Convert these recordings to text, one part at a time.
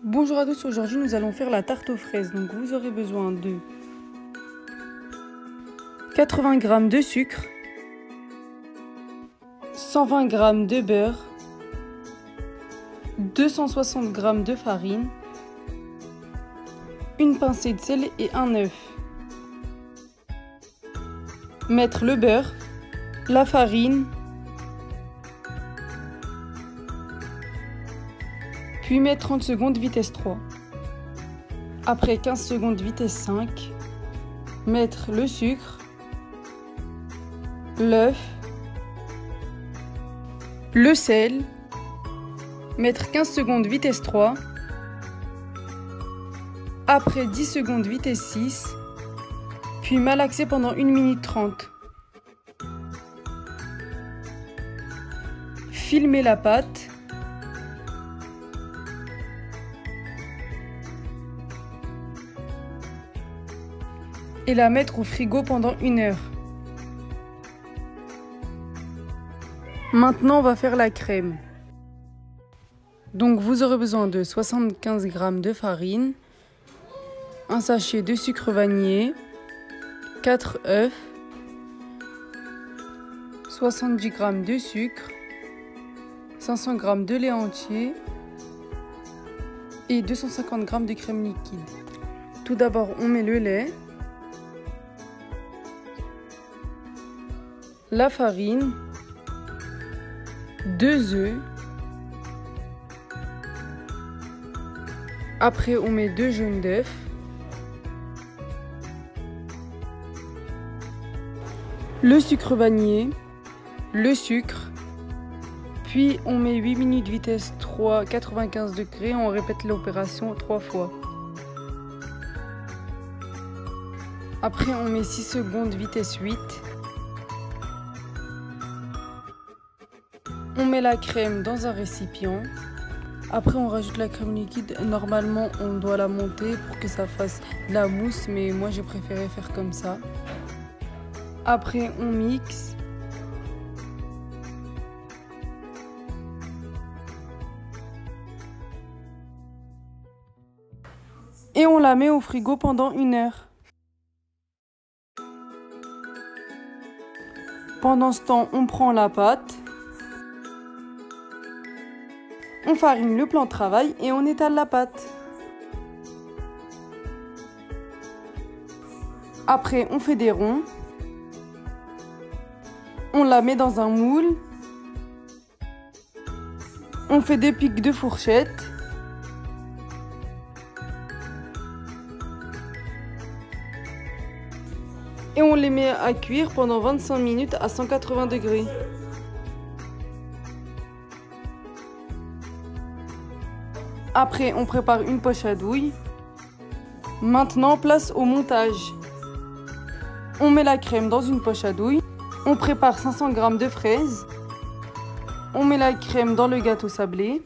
Bonjour à tous, aujourd'hui nous allons faire la tarte aux fraises. Donc vous aurez besoin de 80 g de sucre, 120 g de beurre, 260 g de farine, une pincée de sel et un œuf. Mettre le beurre, la farine, puis mettre 30 secondes vitesse 3. Après 15 secondes vitesse 5, mettre le sucre, l'œuf, le sel, mettre 15 secondes vitesse 3. Après 10 secondes vitesse 6, puis malaxer pendant 1 minute 30. Filmer la pâte. Et la mettre au frigo pendant 1 heure. Maintenant, on va faire la crème. Donc, vous aurez besoin de 75 g de farine, un sachet de sucre vanillé, 4 œufs, 70 g de sucre, 500 g de lait entier et 250 g de crème liquide. Tout d'abord, on met le lait, la farine, 2 œufs. Après, on met 2 jaunes d'œufs. Le sucre vanillé, le sucre. Puis, on met 8 minutes vitesse 3, 95 degrés. On répète l'opération 3 fois. Après, on met 6 secondes vitesse 8. On met la crème dans un récipient. Après, on rajoute la crème liquide. Normalement, on doit la monter pour que ça fasse de la mousse, mais moi, j'ai préféré faire comme ça. Après, on mixe. Et on la met au frigo pendant 1 heure. Pendant ce temps, on prend la pâte. On farine le plan de travail et on étale la pâte. Après, on fait des ronds. On la met dans un moule. On fait des pics de fourchette. Et on les met à cuire pendant 25 minutes à 180 degrés. Après, on prépare une poche à douille. Maintenant, place au montage. On met la crème dans une poche à douille. On prépare 500 g de fraises. On met la crème dans le gâteau sablé.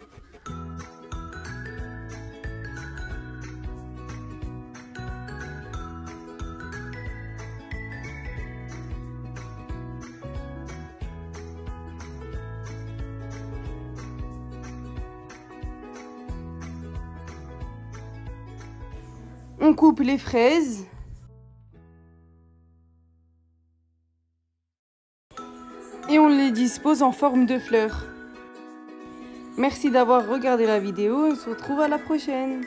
On coupe les fraises. Et on les dispose en forme de fleurs. Merci d'avoir regardé la vidéo et on se retrouve à la prochaine.